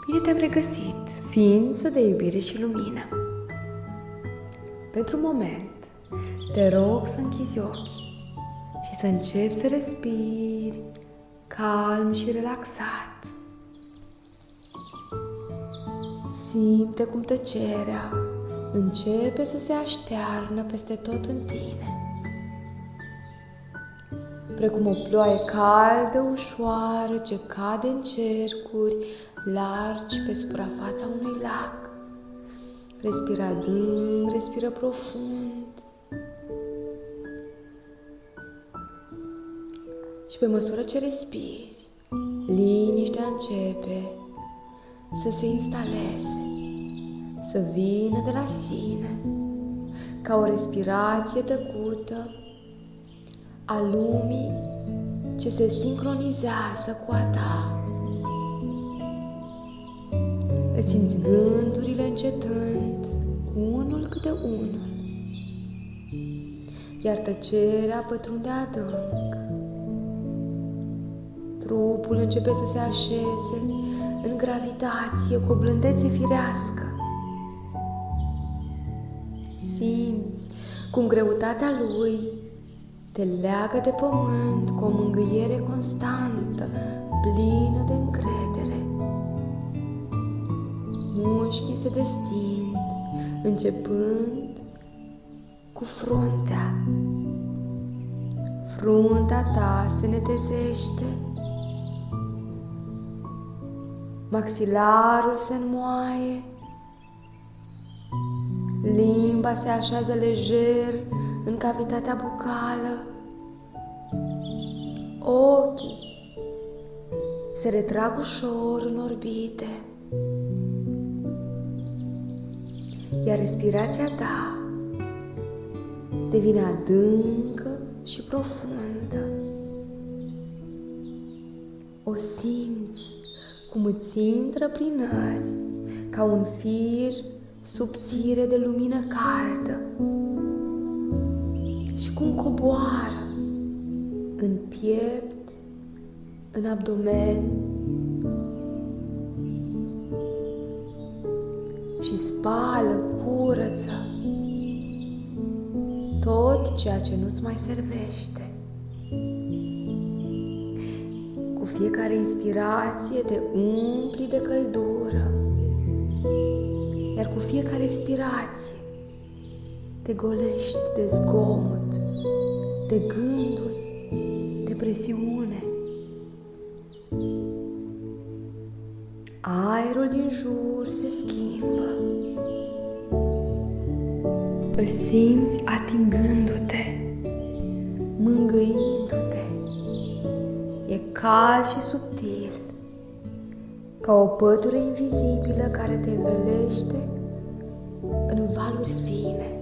Bine te-am regăsit, ființă de iubire și lumină. Pentru un moment, te rog să închizi ochii și să începi să respiri calm și relaxat. Simte cum tăcerea începe să se aștearnă peste tot în tine. Precum o ploaie caldă, ușoară, ce cade în cercuri largi pe suprafața unui lac. Respiră adânc, respiră profund. Și pe măsură ce respiri, liniștea începe să se instaleze, să vină de la sine, ca o respirație tăcută a lumii ce se sincronizează cu a ta. Îți simți gândurile încetând, unul câte unul, iar tăcerea pătrunde adânc. Trupul începe să se așeze în gravitație cu o blândețe firească. Simți cum greutatea lui te leagă de pământ cu o mângâiere constantă, plină de încredere. Mușchii se destind, începând cu fruntea. Fruntea ta se netezește. Maxilarul se înmoaie. Limba se așează lejer în cavitatea bucală. Ochii se retrag ușor în orbite. Iar respirația ta devine adâncă și profundă. O simți cum îți intră prin nări ca un fir subțire de lumină caldă și cum coboară în piept, în abdomen și spală, curăță tot ceea ce nu-ți mai servește. Cu fiecare inspirație te umpli de căldură, iar cu fiecare expirație te golești de zgomot, de gânduri, de presiune. Aerul din jur se schimbă. Îl simți atingându-te, mângâindu-te. E cald și subtil, ca o pătură invizibilă care te învelește în valuri fine.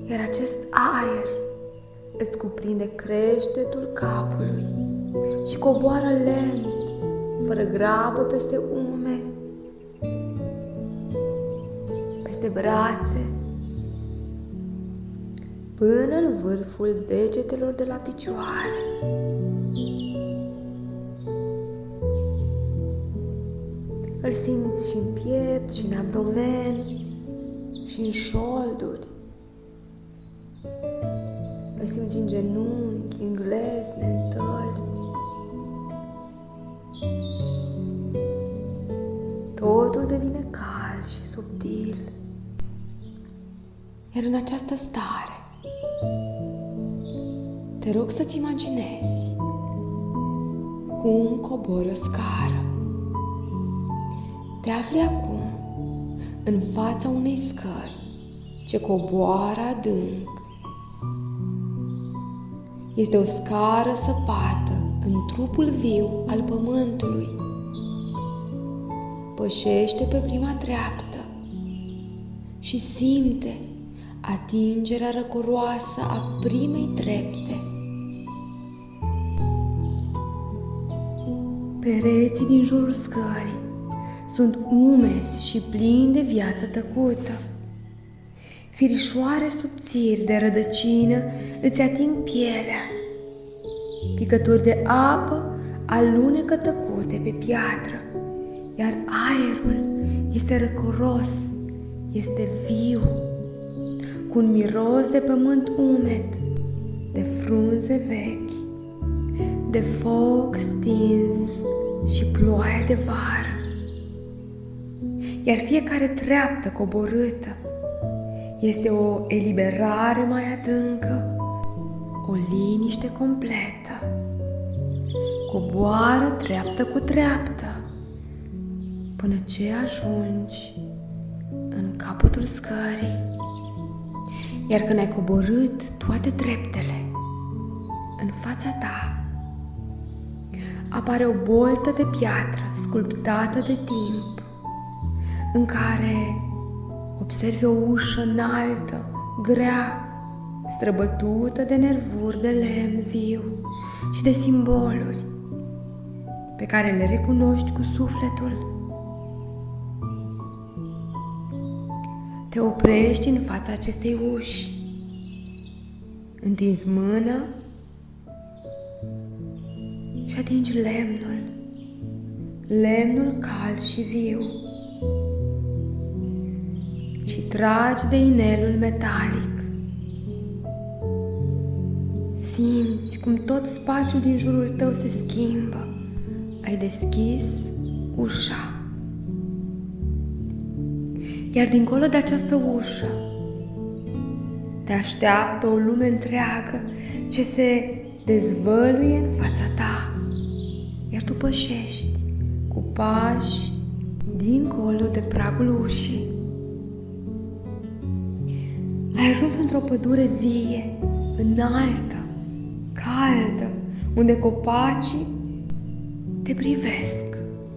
Iar acest aer îți cuprinde creștetul capului și coboară lent, fără grabă, peste umeri, peste brațe, până în vârful degetelor de la picioare. Îl simți și în piept, și în abdomen, și în șolduri. Îl simți în genunchi, în glezne, în tălpi. Totul devine cald și subtil. Iar în această stare, te rog să-ți imaginezi cum cobori o scară. Te afli acum în fața unei scări ce coboară adânc. Este o scară săpată în trupul viu al pământului. Pășește pe prima treaptă și simte atingerea răcoroasă a primei trepte. Pereții din jurul scării sunt umezi și plini de viață tăcută. Firișoare subțiri de rădăcină îți ating pielea. Picături de apă alunecă tăcute pe piatră, iar aerul este răcoros, este viu, cu un miros de pământ umed, de frunze vechi, de foc stins și ploaie de vară. Iar fiecare treaptă coborâtă este o eliberare mai adâncă, o liniște completă. Coboară treaptă cu treaptă până ce ajungi în capătul scării. Iar când ai coborât toate treptele, în fața ta apare o boltă de piatră sculptată de timp, în care observi o ușă înaltă, grea, străbătută de nervuri de lemn viu și de simboluri pe care le recunoști cu sufletul. Te oprești în fața acestei uși, întinzi mâna și atingi lemnul cald și viu, și tragi de inelul metalic. Simți cum tot spațiul din jurul tău se schimbă. Ai deschis ușa. Iar dincolo de această ușă te așteaptă o lume întreagă ce se dezvăluie în fața ta. Iar tu pășești cu pași dincolo de pragul ușii. Ai ajuns într-o pădure vie, înaltă, caldă, unde copacii te privesc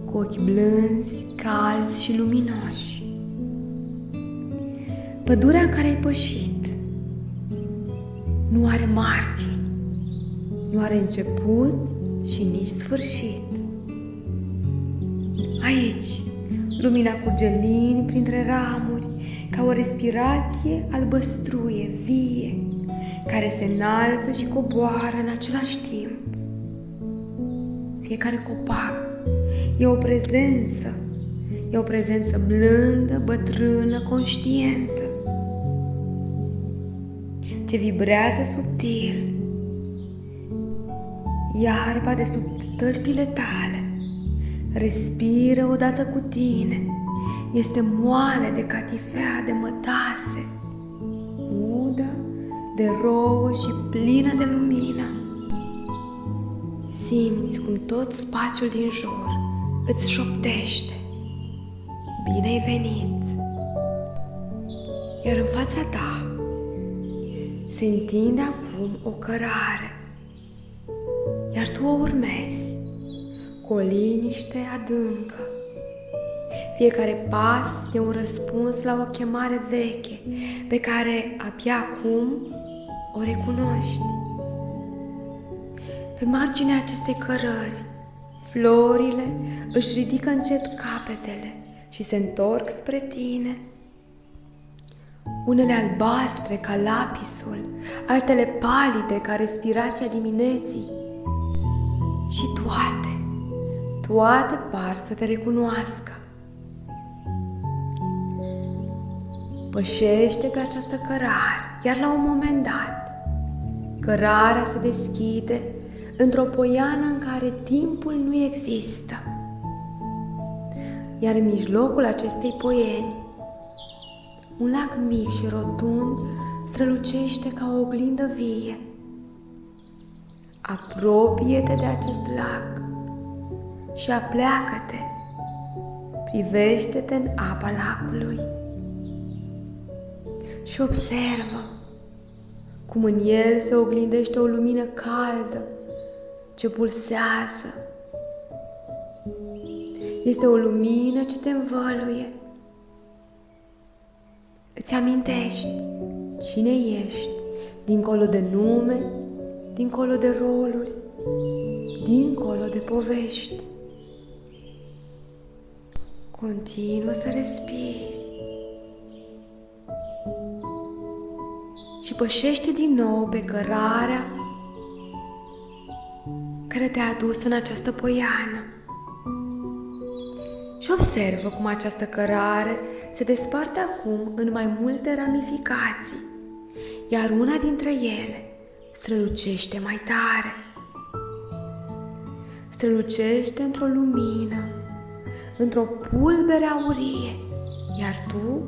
cu ochi blânzi, calzi și luminoși. Pădurea în care ai pășit nu are margini, nu are început și nici sfârșit. Aici, lumina curge lin printre ramuri, ca o respirație albăstruie, vie, care se înalță și coboară în același timp. Fiecare copac e o prezență blândă, bătrână, conștientă, ce vibrează subtil. Iarba de sub tălpile tale respiră odată cu tine. Este moale de catifea, de mătase, udă de rouă și plină de lumină. Simți cum tot spațiul din jur îți șoptește: bine ai venit! Iar în fața ta se întinde acum o cărare, iar tu o urmezi cu o liniște adâncă. Fiecare pas e un răspuns la o chemare veche, pe care abia acum o recunoști. Pe marginea acestei cărări, florile își ridică încet capetele și se întorc spre tine. Unele albastre ca lapisul, altele palide ca respirația dimineții. Și toate par să te recunoască. Pășește pe această cărare, iar la un moment dat, cărarea se deschide într-o poiană în care timpul nu există. Iar în mijlocul acestei poieni, un lac mic și rotund strălucește ca o oglindă vie. Apropie-te de acest lac și apleacă-te, privește-te în apa lacului și observă cum în el se oglindește o lumină caldă ce pulsează. Este o lumină ce te învăluie. Îți amintești cine ești, dincolo de nume, dincolo de roluri, dincolo de povești. Continuă să respiri și pășește din nou pe cărarea care care te-a adus în această poiană. Și observă cum această cărare se desparte acum în mai multe ramificații, iar una dintre ele strălucește mai tare. Strălucește într-o lumină, într-o pulbere aurie, iar tu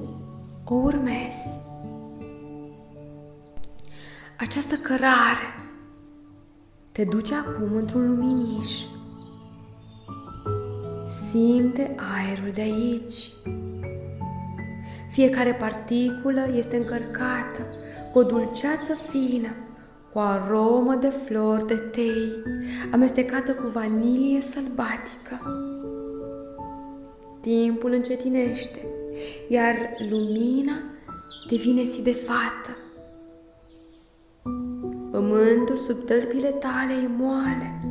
o urmezi. Această cărare te duce acum într-un luminiș. Simte aerul de aici. Fiecare particulă este încărcată cu o dulceață fină, cu aromă de flori de tei, amestecată cu vanilie sălbatică. Timpul încetinește, iar lumina devine sidefată. Pământul sub tălpile tale e moale,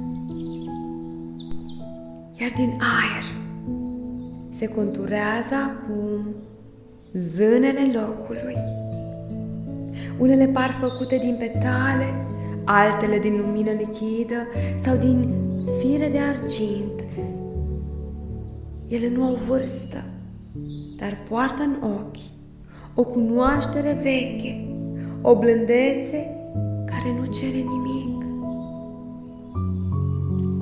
iar din aer se conturează acum zânele locului. Unele par făcute din petale, altele din lumină lichidă sau din fire de argint. Ele nu au vârstă, dar poartă în ochi o cunoaștere veche, o blândețe care nu cere nimic.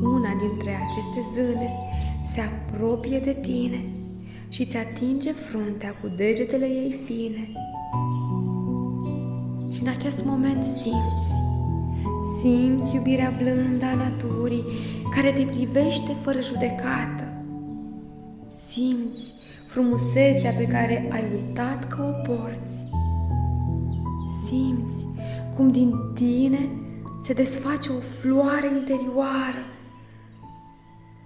Una dintre aceste zâne se apropie de tine și îți atinge fruntea cu degetele ei fine. Și în acest moment simți iubirea blândă a naturii care te privește fără judecată. Simți frumusețea pe care ai uitat că o porți. Simți cum din tine se desface o floare interioară,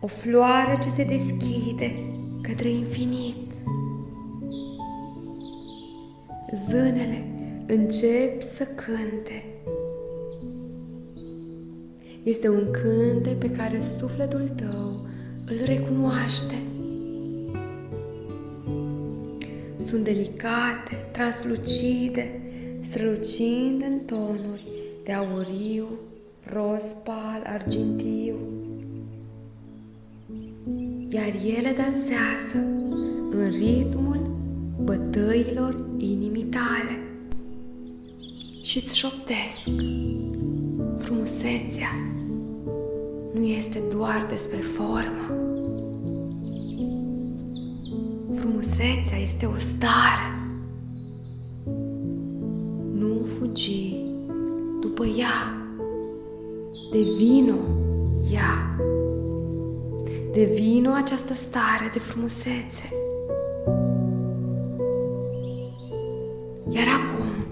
o floare ce se deschide către infinit. Zânele încep să cânte. Este un cântec pe care sufletul tău îl recunoaște. Sunt delicate, translucide, strălucind în tonuri de auriu, roz pal, argintiu. Iar ele dansează în ritmul bătăilor inimii tale și-ți șoptesc: frumusețea nu este doar despre formă. Frumusețea este o stare. Nu fugi după ea. Devino ea. Devino această stare de frumusețe. Iar acum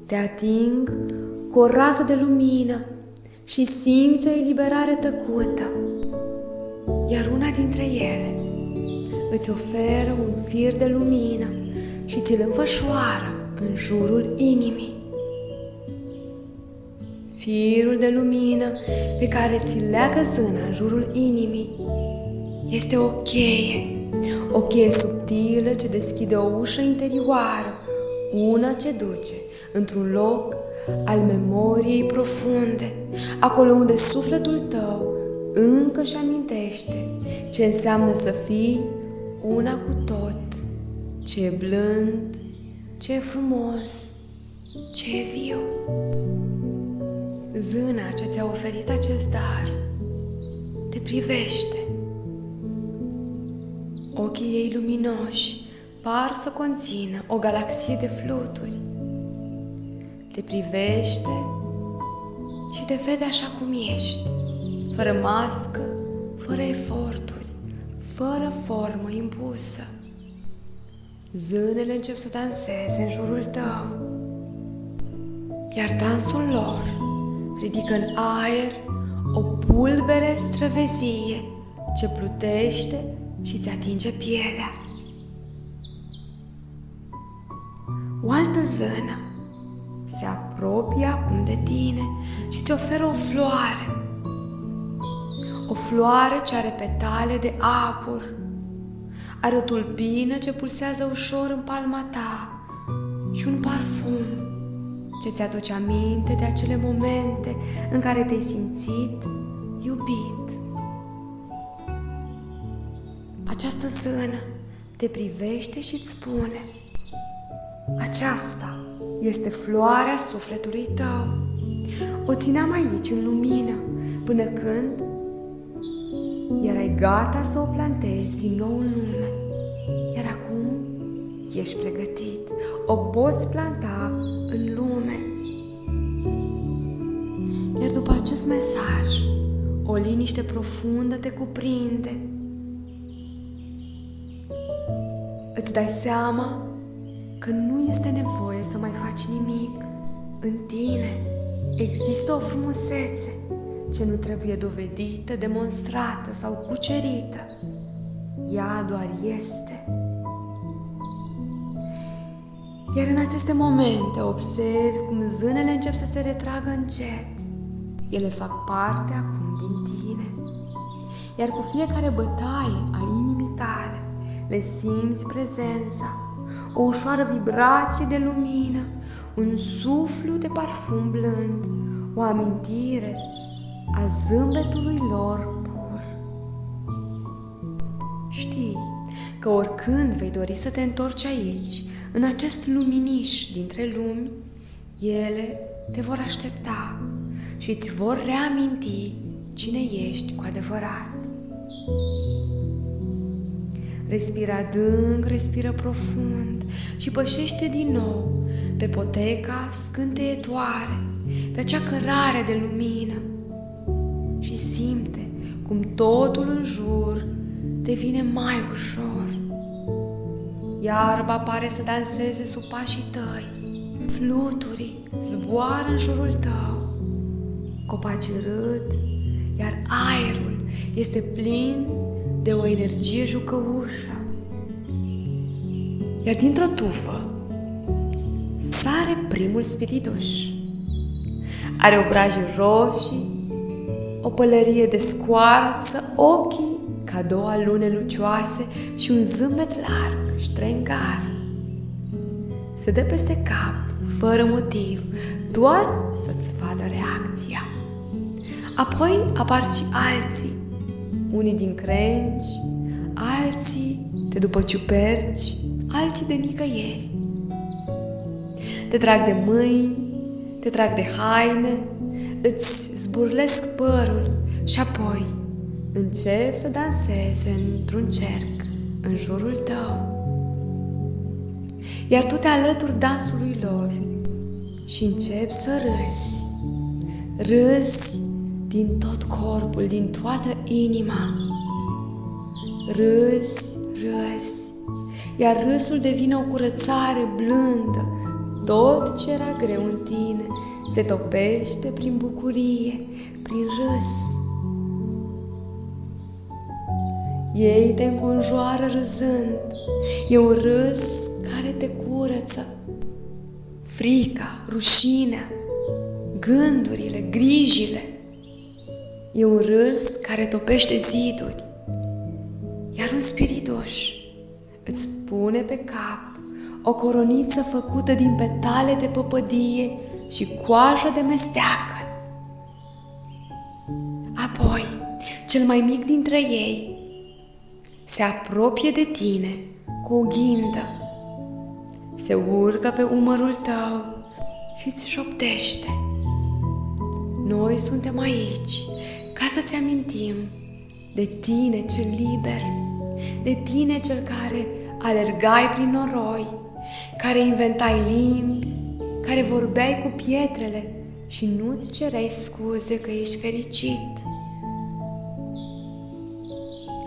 te ating cu o rază de lumină și simți o eliberare tăcută. Iar una dintre ele îți oferă un fir de lumină și ți-l înfășoară în jurul inimii. Firul de lumină pe care ți leagă zâna în jurul inimii este o cheie subtilă ce deschide o ușă interioară, una ce duce într-un loc al memoriei profunde, acolo unde sufletul tău încă își amintește ce înseamnă să fii una cu tot, ce e blând, ce e frumos, ce e viu. Zâna ce ți-a oferit acest dar te privește. Ochii ei luminoși par să conțină o galaxie de fluturi. Te privește și te vede așa cum ești, fără mască, fără eforturi, fără formă impusă. Zânele încep să danseze în jurul tău, iar dansul lor ridică în aer o pulbere străvezie ce plutește și îți atinge pielea. O altă zână se apropie acum de tine și îți oferă o floare. O floare ce are petale de abur. Are o tulpină ce pulsează ușor în palma ta și un parfum ce ți-aduce aminte de acele momente în care te-ai simțit Această zână te privește și îți spune: aceasta este floarea sufletului tău. O țineam aici în lumină până când erai gata să o plantezi din nou în lume. Iar acum ești pregătit. O poți planta în lume. Iar după acest mesaj, o liniște profundă te cuprinde. Îți dai seama că nu este nevoie să mai faci nimic. În tine există o frumusețe ce nu trebuie dovedită, demonstrată sau cucerită. Ea doar este. Iar în aceste momente observi cum zânele încep să se retragă încet. Ele fac parte acum din tine. Iar cu fiecare bătaie a inimii tale le simți prezența, o ușoară vibrație de lumină, un suflu de parfum blând, o amintire a zâmbetului lor pur. Știi că oricând vei dori să te întorci aici, în acest luminiș dintre lumi, ele te vor aștepta și îți vor reaminti cine ești cu adevărat. Respiră adânc, respiră profund și pășește din nou pe poteca scânteietoare, pe acea cărare de lumină și simte cum totul în jur devine mai ușor. Iarba pare să danseze sub pașii tăi, fluturii zboară în jurul tău, copacii râd, iar aerul este plin de o energie jucăușă. Iar dintr-o tufă sare primul spiriduș. Are obrajii roșii, o pălărie de scoarță, ochii ca două alune lucioase și un zâmbet larg, ștrengar. Se dă peste cap, fără motiv, doar să-ți vadă reacția. Apoi apar și alții, unii din crengi, alții de după ciuperci, alții de nicăieri. Te trag de mâini, te trag de haine, îți zburlesc părul și apoi încep să danseze într-un cerc în jurul tău. Iar tu te alături dansului lor și începi să râzi. Râzi din tot corpul, din toată inima. Râzi, râzi, iar râsul devine o curățare blândă. Tot ce era greu în tine se topește prin bucurie, prin râs. Ei te înconjoară râzând. E un râs care te curăță. Frica, rușinea, gândurile, grijile. E un râs care topește ziduri. Iar un spiriduș îți pune pe cap o coroniță făcută din petale de păpădie și coajă de mesteacă. Apoi, cel mai mic dintre ei se apropie de tine cu o ghindă, se urcă pe umărul tău și îți șoptește: noi suntem aici ca să-ți amintim de tine cel liber, de tine cel care alergai prin noroi, care inventai limbi, care vorbeai cu pietrele și nu-ți cereai scuze că ești fericit.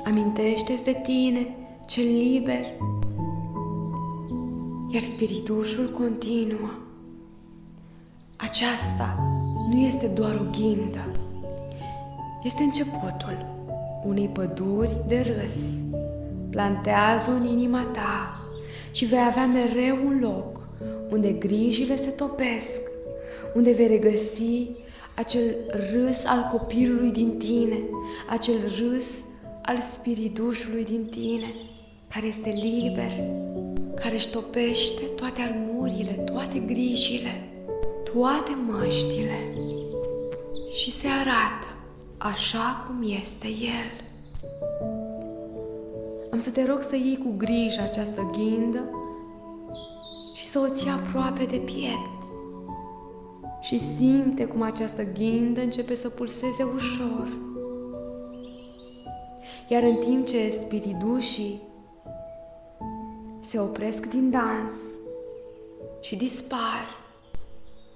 Amintește-ți de tine cel liber. Iar spiritușul continuă: aceasta nu este doar o ghindă, este începutul unei păduri de râs. Plantează-o în inima ta și vei avea mereu un loc unde grijile se topesc, unde vei regăsi acel râs al copilului din tine, acel râs al spiridușului din tine, care este liber, care își topește toate armurile, toate grijile, toate măștile și se arată așa cum este el. Am Am să te rog să iei cu grijă această ghindă și să o ții aproape de piept. Și simte cum această ghindă începe să pulseze ușor. Iar în timp ce spiridușii se opresc din dans și dispar,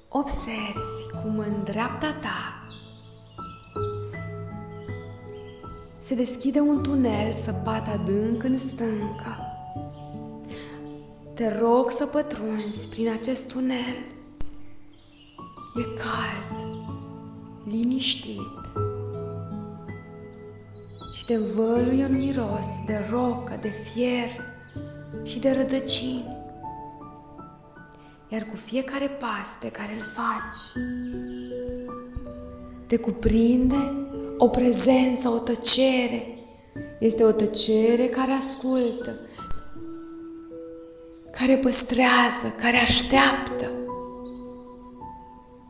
observi cum în dreapta ta se deschide un tunel săpat adânc în stâncă. Te rog să pătrunzi prin acest tunel. E cald, liniștit și te învăluie un miros de rocă, de fier și de rădăcini. Iar cu fiecare pas pe care îl faci, te cuprinde o prezență, o tăcere. Este o tăcere care ascultă, care păstrează, care așteaptă.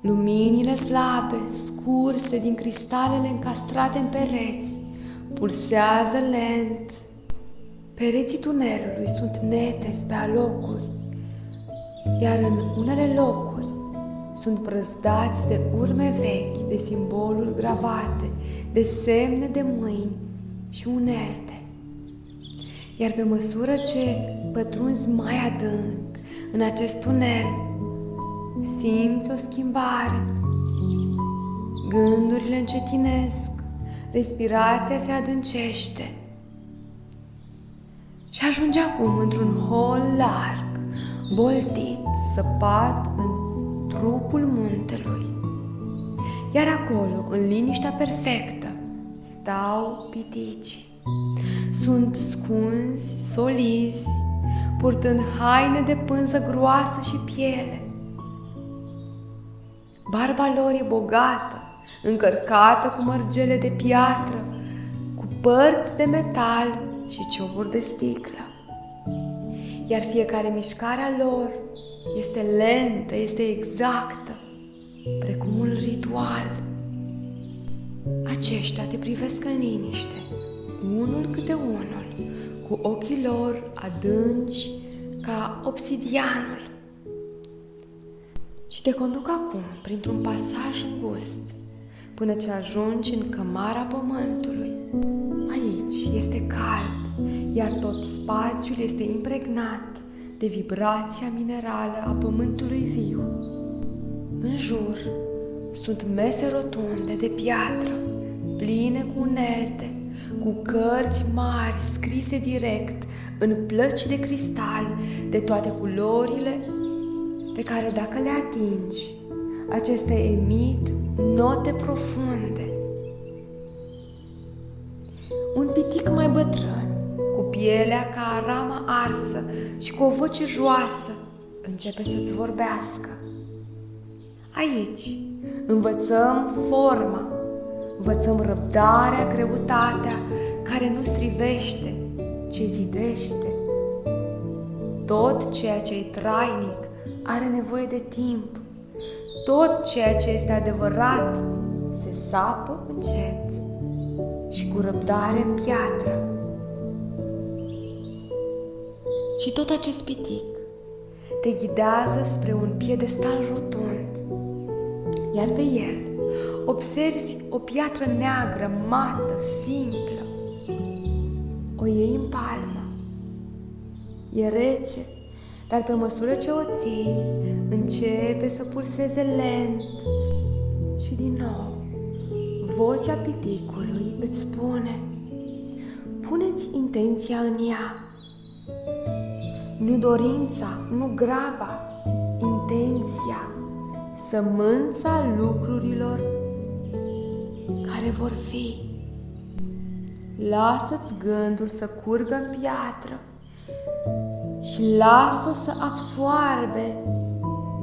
Luminile slabe, scurse din cristalele încastrate în pereți, pulsează lent. Pereții tunelului sunt netezi pe alocuri, iar în unele locuri sunt brăzdați de urme vechi, de simboluri gravate, de semne de mâini și unelte. Iar pe măsură ce pătrunzi mai adânc în acest tunel, simți o schimbare. Gândurile încetinesc, respirația se adâncește și ajungi acum într-un hol larg, boltit, săpat în trupul muntelui. Iar acolo, în liniștea perfectă, stau piticii. Sunt scunzi, solizi, purtând haine de pânză groasă și piele. Barba lor e bogată, încărcată cu mărgele de piatră, cu părți de metal și cioburi de sticlă. Iar fiecare mișcare a lor este lentă, este exactă, precum un ritual. Aceștia te privesc în liniște, unul câte unul, cu ochii lor adânci ca obsidianul. Și te conduc acum printr-un pasaj îngust, până ce ajungi în cămara pământului. Aici este cald, iar tot spațiul este impregnat de vibrația minerală a pământului viu. În jur sunt mese rotunde de piatră, pline cu unelte, cu cărți mari scrise direct în plăci de cristal de toate culorile, pe care dacă le atingi, acestea emit note profunde. Un pitic mai bătrân, cu pielea ca arama arsă și cu o voce joasă, începe să-ți vorbească. Aici învățăm forma, învățăm răbdarea, greutatea, care nu strivește, ci zidește. Tot ceea ce e trainic are nevoie de timp. Tot ceea ce este adevărat se sapă încet și cu răbdare în piatră. Și tot acest pitic te ghidează spre un piedestal rotund, iar pe el observi o piatră neagră, mată, simplă. O iei în palmă. E rece, dar pe măsură ce o ții, începe să pulseze lent. Și din nou, vocea piticului îți spune: pune-ți intenția în ea. Nu dorința, nu graba, intenția, sămânța lucrurilor care vor fi. Lasă-ți gândul să curgă în piatră și lasă-o să absoarbe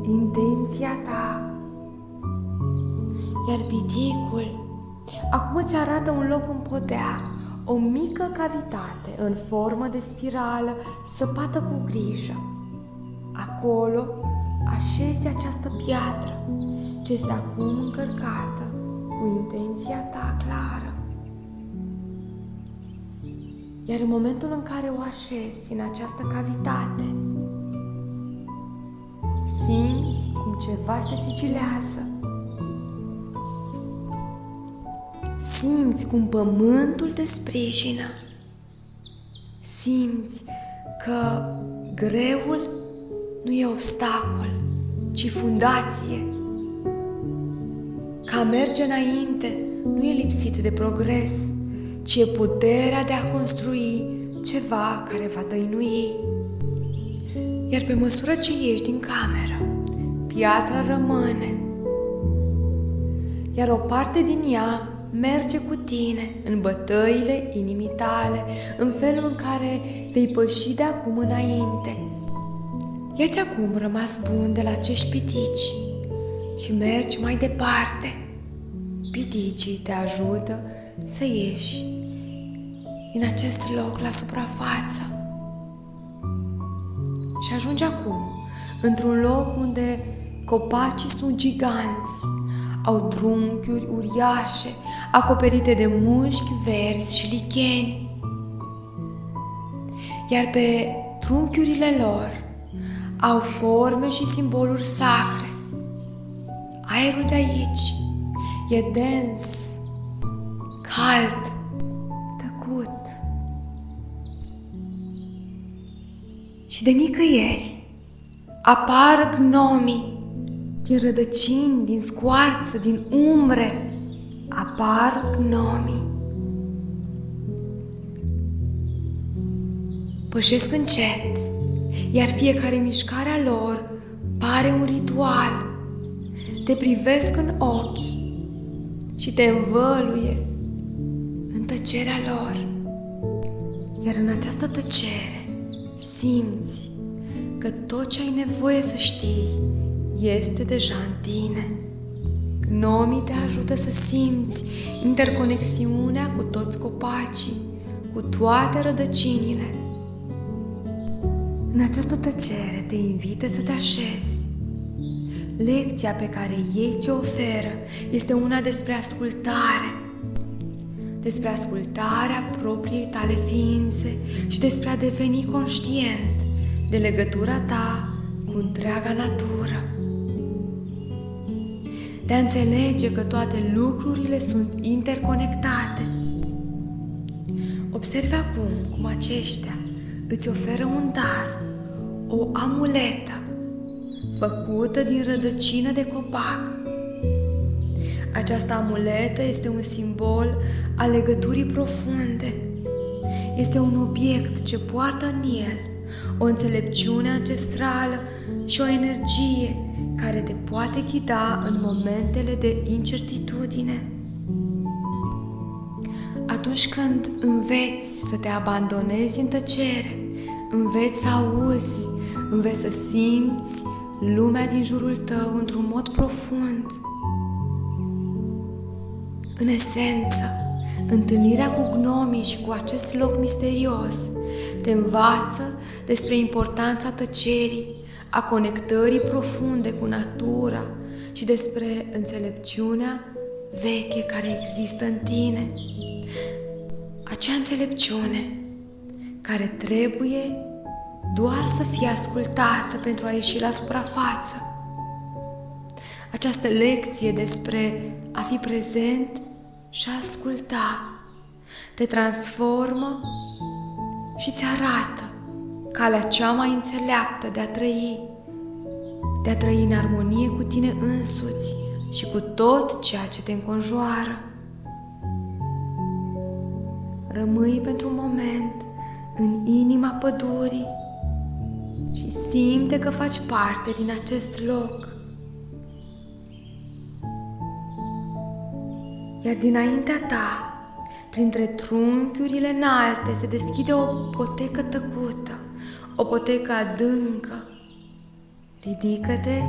intenția ta. Iar piticul acum îți arată un loc în podea, o mică cavitate în formă de spirală săpată cu grijă. Acolo așezi această piatră ce este acum încărcată cu intenția ta clară. Iar în momentul în care o așezi în această cavitate, simți cum ceva se sigilează. Simți cum pământul te sprijină. Simți că greul nu e obstacol, ci fundație. Că a merge înainte nu e lipsit de progres, ci e puterea de a construi ceva care va dăinui. Iar pe măsură ce ieși din cameră, piatra rămâne, iar o parte din ea merge cu tine în bătăile inimii tale, în felul în care vei păși de acum înainte. Ia-ți acum rămas bun de la acești pitici și mergi mai departe. Piticii te ajută să ieși în acest loc la suprafață. Și ajungi acum într-un loc unde copacii sunt giganți, au trunchiuri uriașe, acoperite de mușchi verzi și licheni. Iar pe trunchiurile lor au forme și simboluri sacre. Aerul de aici e dens, cald, tăcut. Și de nicăieri apar gnomii din rădăcini, din scoarță, din umbre. Apar gnomii. Pășesc încet, iar fiecare mișcare a lor pare un ritual. Te privesc în ochi și te învăluie în tăcerea lor. Iar în această tăcere simți că tot ce ai nevoie să știi este deja în tine. Gnomii te ajută să simți interconexiunea cu toți copacii, cu toate rădăcinile. În această tăcere te invită să te așezi. Lecția pe care ei ți-o oferă este una despre ascultare, despre ascultarea propriei tale ființe și despre a deveni conștient de legătura ta cu întreaga natură. De a înțelege că toate lucrurile sunt interconectate. Observi acum cum aceștia îți oferă un dar, o amuletă făcută din rădăcină de copac. Această amuletă este un simbol al legăturii profunde. Este un obiect ce poartă în el o înțelepciune ancestrală și o energie care te poate ghida în momentele de incertitudine. Atunci când înveți să te abandonezi în tăcere, înveți să auzi, înveți să simți lumea din jurul tău într-un mod profund. În esență, întâlnirea cu gnomii și cu acest loc misterios te învață despre importanța tăcerii, a conectării profunde cu natura și despre înțelepciunea veche care există în tine. Acea înțelepciune care trebuie doar să fie ascultată pentru a ieși la suprafață. Această lecție despre a fi prezent și a asculta te transformă și îți arată calea cea mai înțeleaptă de a trăi în armonie cu tine însuți și cu tot ceea ce te înconjoară. Rămâi pentru un moment în inima pădurii și simte că faci parte din acest loc. Iar dinaintea ta, printre trunchiurile înalte, se deschide o potecă tăcută, o potecă adâncă. Ridică-te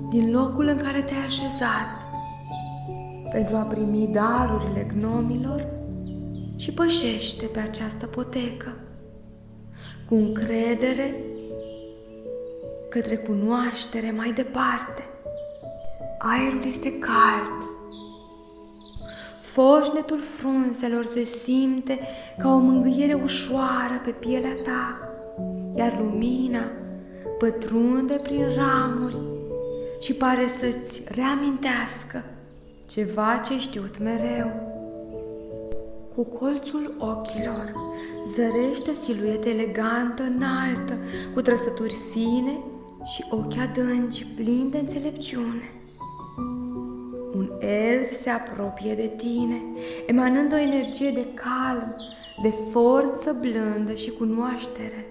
din locul în care te-ai așezat pentru a primi darurile gnomilor și pășește pe această potecă cu încredere către cunoaștere mai departe. Aerul este cald, Foșnetul frunzelor se simte ca o mângâiere ușoară pe pielea ta, iar lumina pătrunde prin ramuri și pare să-ți reamintească ceva ce ai știut mereu. Cu colțul ochilor zărește o siluetă elegantă, înaltă, cu trăsături fine și ochi adânci, plini de înțelepciune. Un elf se apropie de tine, emanând o energie de calm, de forță blândă și cunoaștere.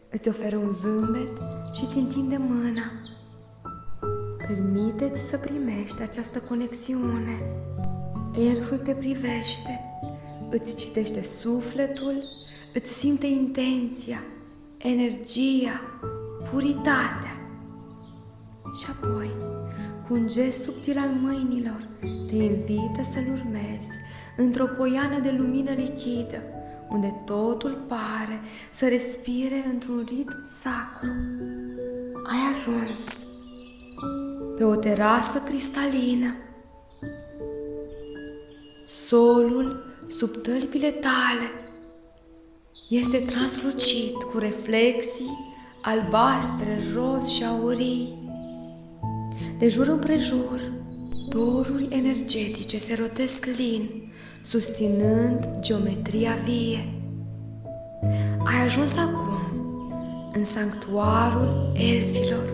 Îți oferă un zâmbet și îți întinde mâna. Permite-ți să primești această conexiune. Elful te privește, îți citește sufletul, îți simte intenția, energia, puritatea. Și apoi, cu un gest subtil al mâinilor, te invită să-l urmezi într-o poiană de lumină lichidă, unde totul pare să respire într-un ritm sacru. Ai ajuns pe o terasă cristalină. Solul sub tălpile tale este translucid cu reflexii albastre, roz și aurii. De jur împrejur, doruri energetice se rotesc lin, susținând geometria vie. Ai ajuns acum în sanctuarul elfilor,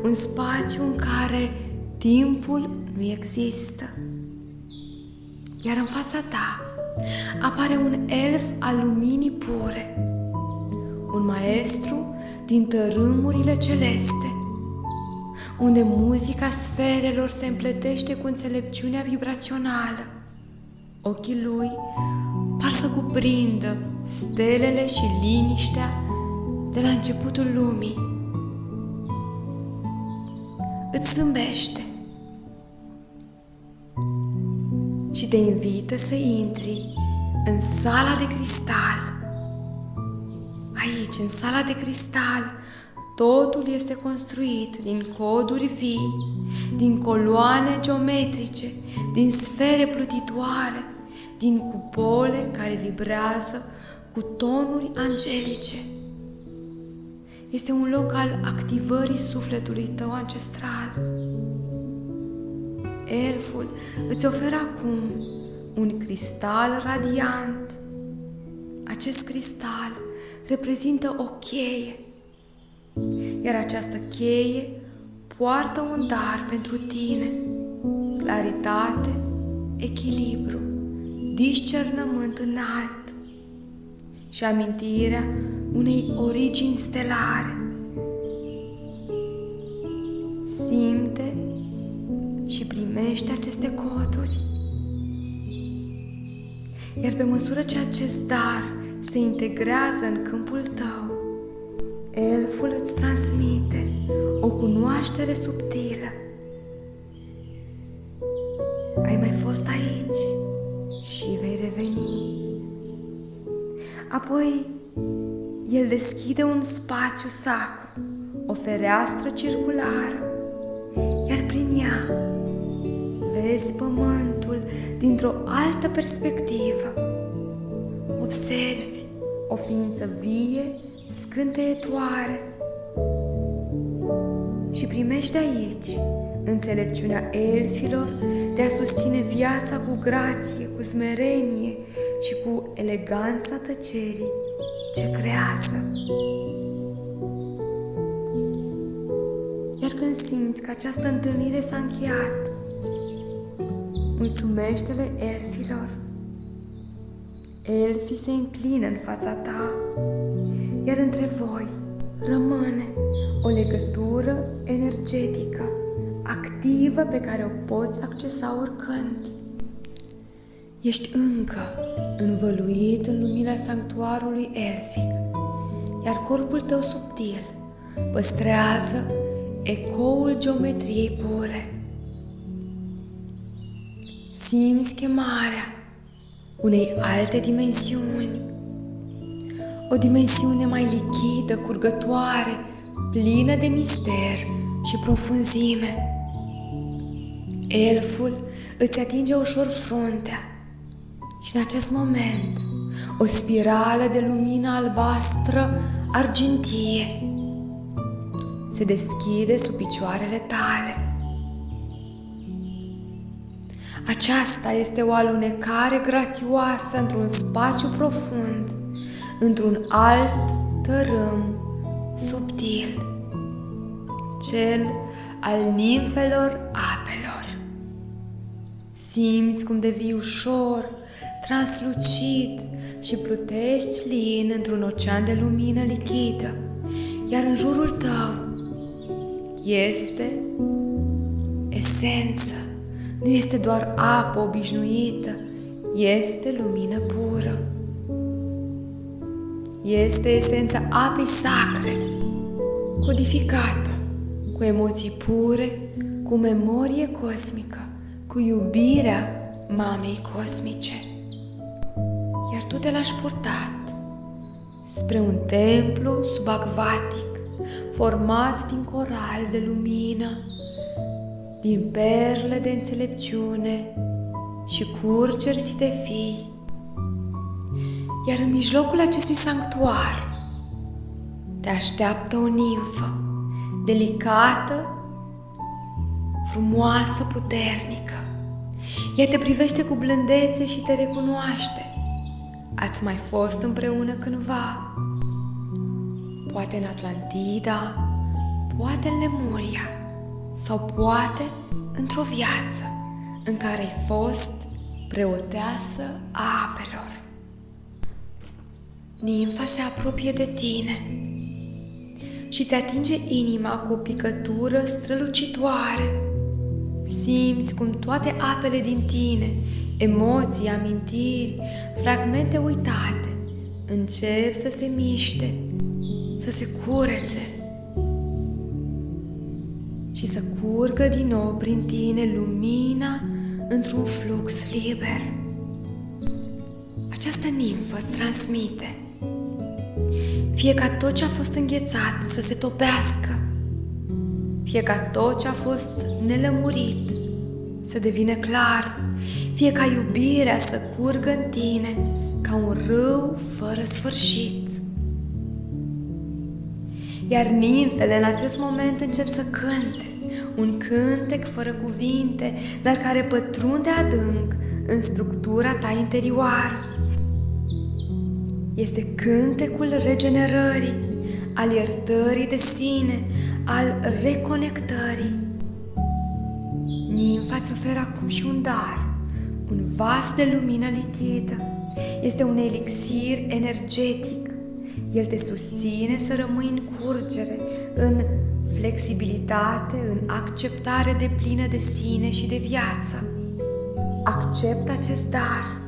un spațiu în care timpul nu există. Iar în fața ta apare un elf al luminii pure, un maestru din tărâmurile celeste, unde muzica sferelor se împletește cu înțelepciunea vibrațională. Ochii lui par să cuprindă stelele și liniștea de la începutul lumii. Îți zâmbește și te invită să intri în sala de cristal. Aici, în sala de cristal, totul este construit din coduri vii, din coloane geometrice, din sfere plutitoare, din cupole care vibrează cu tonuri angelice. Este un loc al activării sufletului tău ancestral. Elful îți oferă acum un cristal radiant. Acest cristal reprezintă o cheie, iar această cheie poartă un dar pentru tine: claritate, echilibru, discernământ înalt și amintirea unei origini stelare. Simte și primește aceste coduri. Iar pe măsură ce acest dar se integrează în câmpul tău, elful îți transmite o cunoaștere subtilă. Ai mai fost aici și vei reveni. Apoi, el deschide un spațiu sacru, o fereastră circulară, iar prin ea vezi pământul dintr-o altă perspectivă. Observi o ființă vie, scânteietoare și primești de aici înțelepciunea elfilor de a susține viața cu grație, cu smerenie și cu eleganța tăcerii ce creează. Iar când simți că această întâlnire s-a încheiat, mulțumește-le elfilor. Elfii se înclină în fața ta, iar între voi rămâne o legătură energetică, activă, pe care o poți accesa oricând. Ești încă învăluit în lumina sanctuarului elfic, iar corpul tău subtil păstrează ecoul geometriei pure. Simți chemarea unei alte dimensiuni, o dimensiune mai lichidă, curgătoare, plină de mister și profunzime. Elful îți atinge ușor fruntea și în acest moment o spirală de lumină albastră argintie se deschide sub picioarele tale. Aceasta este o alunecare grațioasă într-un spațiu profund, într-un alt tărâm subtil, cel al nimfelor apelor. Simți cum devii ușor, translucid și plutești lin într-un ocean de lumină lichidă, iar în jurul tău este esență. Nu este doar apă obișnuită, este lumină pură. Este esența apei sacre, codificată, cu emoții pure, cu memorie cosmică, cu iubirea mamei cosmice. Iar tu te lași purtat spre un templu subacvatic, format din coral de lumină, din perle de înțelepciune și curgeri de fii. Iar în mijlocul acestui sanctuar te așteaptă o nimfă, delicată, frumoasă, puternică. Ea te privește cu blândețe și te recunoaște. Ați mai fost împreună cândva, poate în Atlantida, poate în Lemuria, sau poate într-o viață în care ai fost preoteasă a apelor. Nimfa se apropie de tine și îți atinge inima cu o picătură strălucitoare. Simți cum toate apele din tine, emoții, amintiri, fragmente uitate, încep să se miște, să se curețe și să curgă din nou prin tine lumina într-un flux liber. Această nimfă îți transmite fie ca tot ce a fost înghețat să se topească, fie ca tot ce a fost nelămurit să devină clar, fie ca iubirea să curgă în tine ca un râu fără sfârșit. Iar nimfele în acest moment încep să cânte, un cântec fără cuvinte, dar care pătrunde adânc în structura ta interioară. Este cântecul regenerării, al iertării de sine, al reconectării. Nimfa îți oferă acum și un dar, un vas de lumină lichidă. Este un elixir energetic. El te susține să rămâi în curgere, în flexibilitate, în acceptare deplină de sine și de viață. Acceptă acest dar.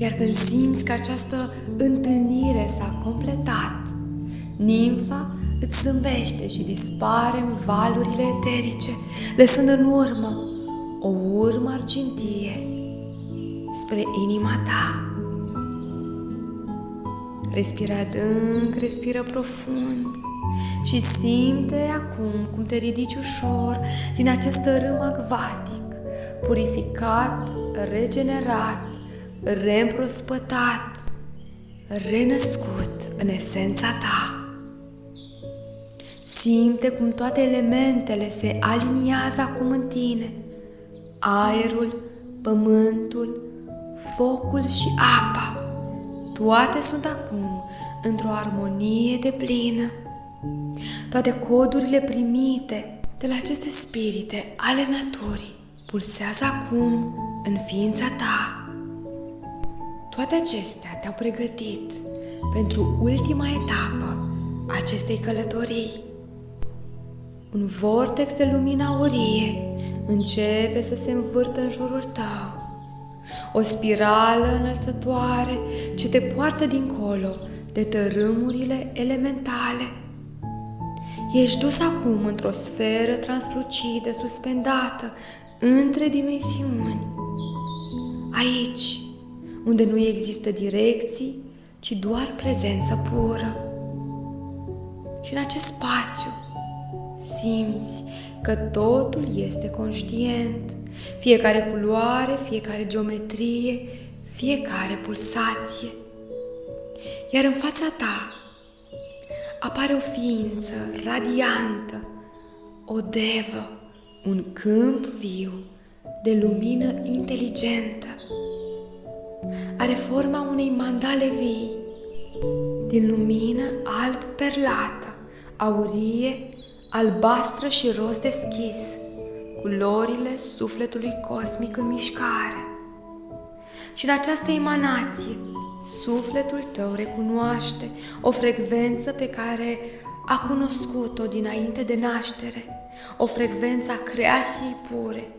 Iar când simți că această întâlnire s-a completat, nimfa îți zâmbește și dispare în valurile eterice, lăsând în urmă o urmă argintie spre inima ta. Respiră adânc, respiră profund și simte acum cum te ridici ușor din acest râm acvatic, purificat, regenerat, reîmprospătat, renăscut în esența ta. Simte cum toate elementele se aliniază acum în tine. Aerul, pământul, focul și apa. Toate sunt acum într-o armonie deplină. Toate codurile primite de la aceste spirite ale naturii pulsează acum în ființa ta. Toate acestea te-au pregătit pentru ultima etapă a acestei călătorii. Un vortex de lumină aurie începe să se învârtă în jurul tău. O spirală înălțătoare ce te poartă dincolo de tărâmurile elementale. Ești dus acum într-o sferă translucidă, suspendată între dimensiuni. Aici, unde nu există direcții, ci doar prezență pură. Și în acest spațiu simți că totul este conștient, fiecare culoare, fiecare geometrie, fiecare pulsație. Iar în fața ta apare o ființă radiantă, o devă, un câmp viu de lumină inteligentă. Are forma unei mandale vii, din lumină alb perlată, aurie, albastră și roz deschis, culorile sufletului cosmic în mișcare. Și în această emanație, sufletul tău recunoaște o frecvență pe care a cunoscut-o dinainte de naștere, o frecvență a creației pure,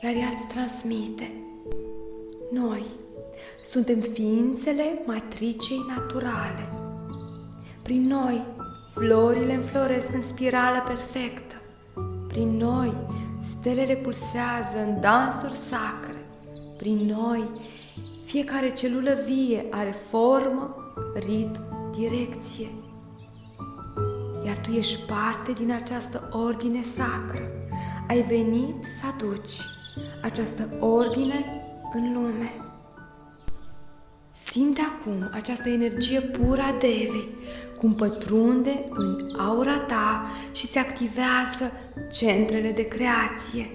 iar ea îți transmite: noi suntem ființele matricei naturale. Prin noi, florile înfloresc în spirală perfectă. Prin noi, stelele pulsează în dansuri sacre. Prin noi, fiecare celulă vie are formă, ritm, direcție. Iar tu ești parte din această ordine sacră. Ai venit să aduci această ordine în lume. Simte acum această energie pură a Devei, cum pătrunde în aura ta și îți activează centrele de creație.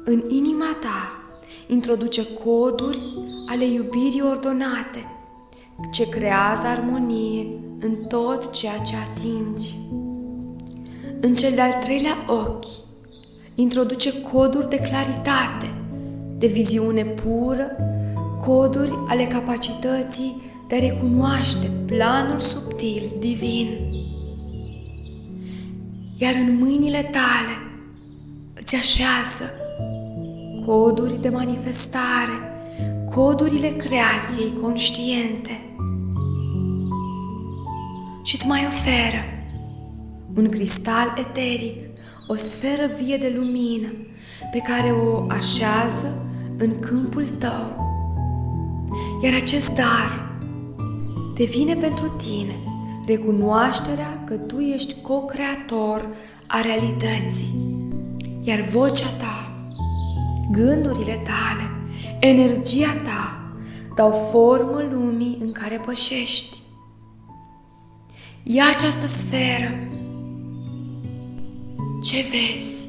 În inima ta introduce coduri ale iubirii ordonate, ce creează armonie în tot ceea ce atingi. În cel de-al treilea ochi introduce coduri de claritate, de viziune pură, coduri ale capacității de a recunoaște planul subtil divin. Iar în mâinile tale îți așează coduri de manifestare, codurile creației conștiente. Și îți mai oferă un cristal eteric, o sferă vie de lumină pe care o așează în câmpul tău. Iar acest dar devine pentru tine recunoașterea că tu ești co-creator a realității. Iar vocea ta, gândurile tale, energia ta dau formă lumii în care pășești. Ia această sferă. Ce vezi?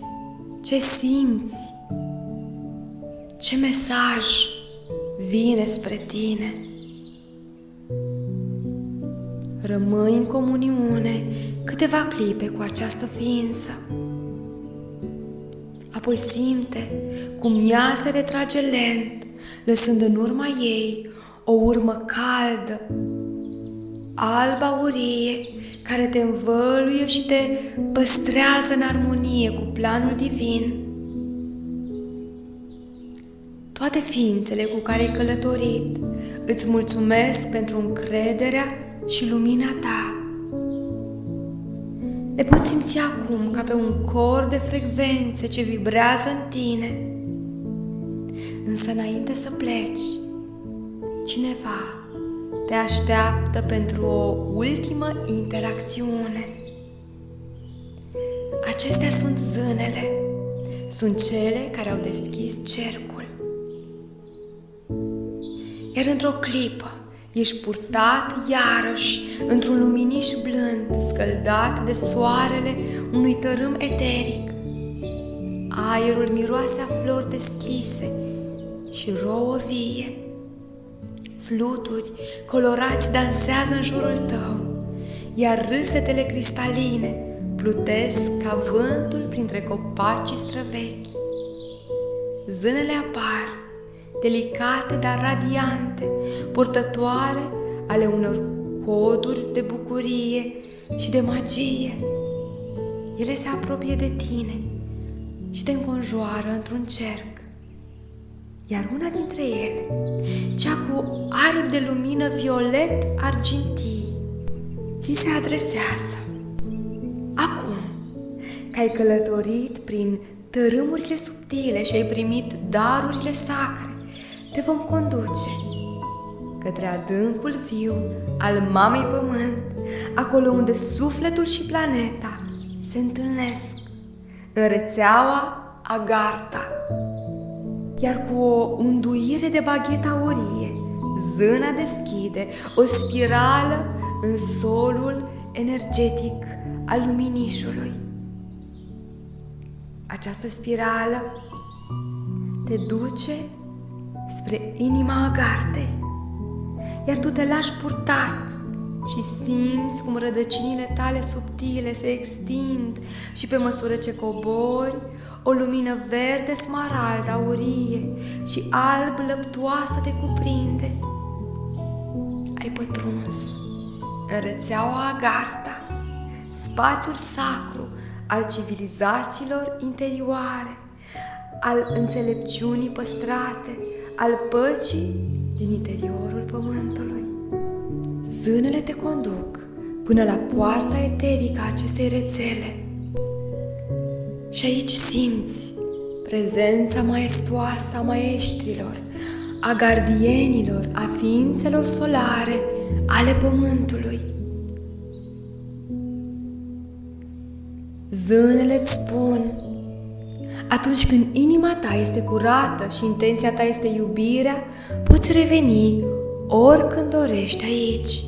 Ce simți? Ce mesaj vine spre tine? Rămâi în comuniune câteva clipe cu această ființă. Apoi simte cum ea se retrage lent, lăsând în urma ei o urmă caldă, alb-aurie, care te învăluie și te păstrează în armonie cu planul divin. Toate ființele cu care ai călătorit îți mulțumesc pentru încrederea și lumina ta. Le poți simți acum ca pe un cor de frecvențe ce vibrează în tine. Însă înainte să pleci, cineva te așteaptă pentru o ultimă interacțiune. Acestea sunt zânele, sunt cele care au deschis cercul. Iar într-o clipă ești purtat iarăși într-un luminiș blând, scăldat de soarele unui tărâm eteric. Aerul miroase a flori deschise și rouă vie. Fluturi colorați dansează în jurul tău, iar râsetele cristaline plutesc ca vântul printre copacii străvechi. Zânele apar, delicate, dar radiante, purtătoare ale unor coduri de bucurie și de magie. Ele se apropie de tine și te înconjoară într-un cerc. Iar una dintre ele, cea cu aripi de lumină violet argintii, ți se adresează. Acum că ai călătorit prin tărâmurile subtile și ai primit darurile sacre, te vom conduce către adâncul viu al Mamei Pământ, acolo unde sufletul și planeta se întâlnesc, în rețeaua Agartha. Iar cu o unduire de bagheta aurie, zâna deschide o spirală în solul energetic al luminișului. Această spirală te duce spre inima Agarthei, iar tu te lași purtat și simți cum rădăcinile tale subtile se extind și pe măsură ce cobori, o lumină verde smarald aurie și alb lăptoasă te cuprinde. Ai pătruns în rețeaua Agartha, spațiul sacru al civilizațiilor interioare, al înțelepciunii păstrate, al păcii din interiorul pământului. Zânele te conduc până la poarta eterică a acestei rețele și aici simți prezența maestoasă a maestrilor, a gardienilor, a ființelor solare ale pământului. Zânele îți spun: atunci când inima ta este curată și intenția ta este iubirea, poți reveni oricând dorești aici.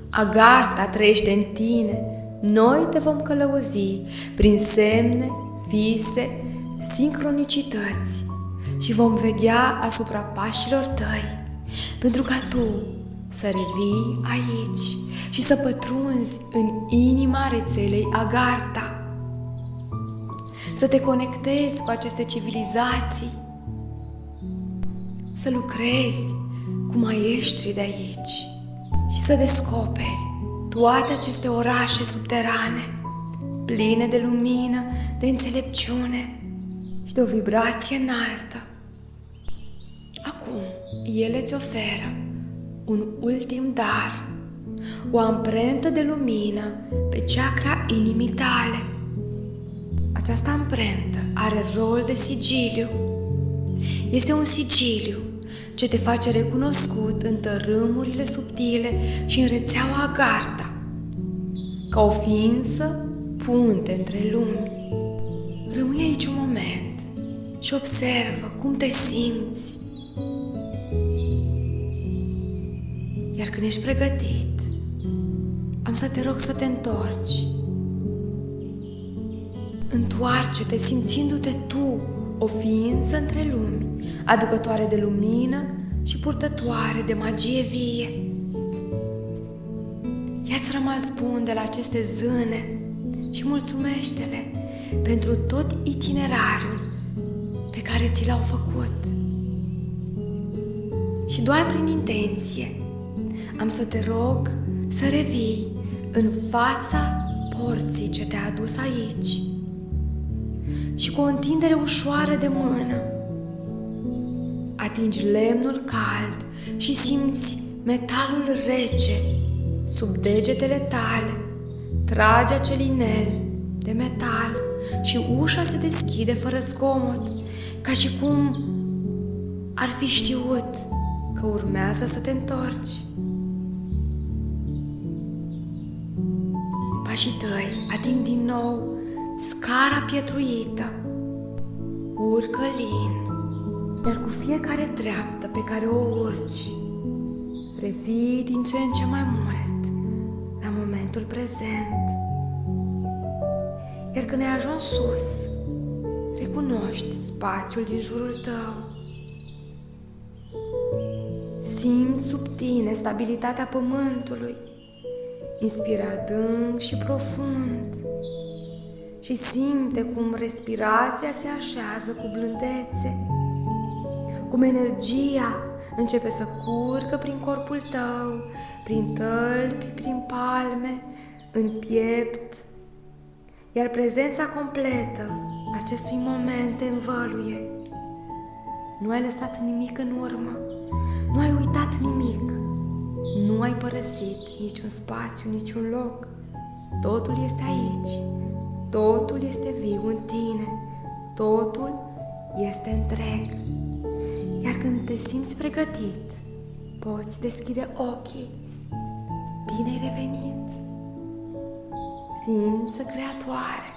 Agartha trăiește în tine. Noi te vom călăuzi prin semne, vise, sincronicități și vom veghea asupra pașilor tăi, pentru ca tu să revii aici și să pătrunzi în inima rețelei Agartha, să te conectezi cu aceste civilizații, să lucrezi cu maestrii de aici și să descoperi toate aceste orașe subterane, pline de lumină, de înțelepciune și de o vibrație înaltă. Acum, ele îți oferă un ultim dar, o amprentă de lumină pe chakra inimii tale. Această amprentă are rol de sigiliu. Este un sigiliu ce te face recunoscut în tărâmurile subtile și în rețeaua Agartha, ca o ființă punte între lumi. Rămâi aici un moment și observă cum te simți. Iar când ești pregătit, am să te rog să te întorci. Întoarce-te simțindu-te tu o ființă între lumi, aducătoare de lumină și purtătoare de magie vie. Ia-ți rămas bun de la aceste zâne și mulțumește-le pentru tot itinerariul pe care ți l-au făcut. Și doar prin intenție am să te rog să revii în fața porții ce te-a adus aici și cu o întindere ușoară de mână atingi lemnul cald și simți metalul rece sub degetele tale. Tragi acel inel de metal și ușa se deschide fără zgomot, ca și cum ar fi știut că urmează să te întorci. Pașii tăi ating din nou scara pietruită, urcă lin, iar cu fiecare treaptă pe care o urci, revii din ce în ce mai mult la momentul prezent. Iar când ai ajuns sus, recunoști spațiul din jurul tău. Simți sub tine stabilitatea pământului. Inspira adânc și profund și simte cum respirația se așează cu blândețe, cum energia începe să curgă prin corpul tău, prin tălpi, prin palme, în piept, iar prezența completă acestui moment te învăluie. Nu ai lăsat nimic în urmă, nu ai uitat nimic, nu ai părăsit niciun spațiu, niciun loc. Totul este aici, totul este viu în tine, totul este întreg. Iar când te simți pregătit, poți deschide ochii. Bine ai revenit, ființă creatoare!